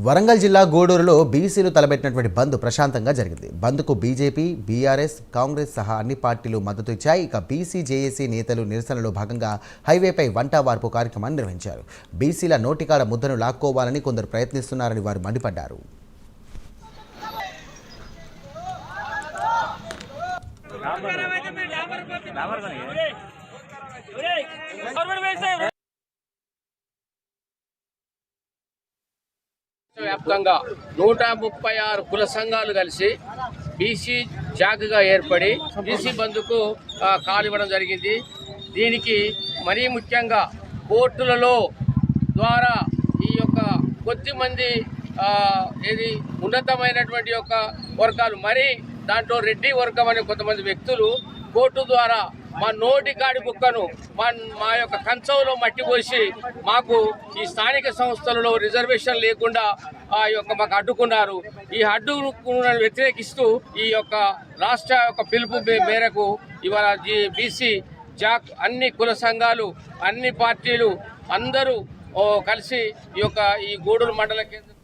వరంగల్ జిల్లా గూడూరులో బీసీలు తలబెట్టినటువంటి బంద్ ప్రశాంతంగా జరిగింది. బంద్కు బీజేపీ, బీఆర్ఎస్, కాంగ్రెస్ సహా అన్ని పార్టీలు మద్దతు ఇచ్చాయి. ఇక బీసీ జేఏసీ నేతలు నిరసనలో భాగంగా హైవేపై వంట వార్పు కార్యక్రమాన్ని నిర్వహించారు. బీసీల నోటికాడ ముద్దను లాక్కోవాలని కొందరు ప్రయత్నిస్తున్నారని వారు మండిపడ్డారు. వ్యాప్తంగా 136 కుల సంఘాలు కలిసి బీసీ జాగ్గా ఏర్పడి బీసీ బంద్కు కాలివ్వడం జరిగింది. దీనికి మరీ ముఖ్యంగా కోర్టులలో ద్వారా ఈ యొక్క కొద్దిమంది ఏది ఉన్నతమైనటువంటి యొక్క వర్గాలు, మరి దాంట్లో రెడ్డి వర్గం అనే కొంతమంది వ్యక్తులు కోర్టు ద్వారా మా నోటి కాడి బుక్కను మా యొక్క కంచంలో మట్టి పోసి మాకు ఈ స్థానిక సంస్థలలో రిజర్వేషన్ లేకుండా మాకు అడ్డుకున్నారు. ఈ అడ్డుకున్న వ్యతిరేకిస్తూ ఈ యొక్క రాష్ట్ర యొక్క పిలుపు మేరకు ఇవాళ బీసీ జాక్ అన్ని కుల సంఘాలు, అన్ని పార్టీలు అందరూ కలిసి ఈ గూడూరు మండల కేంద్రం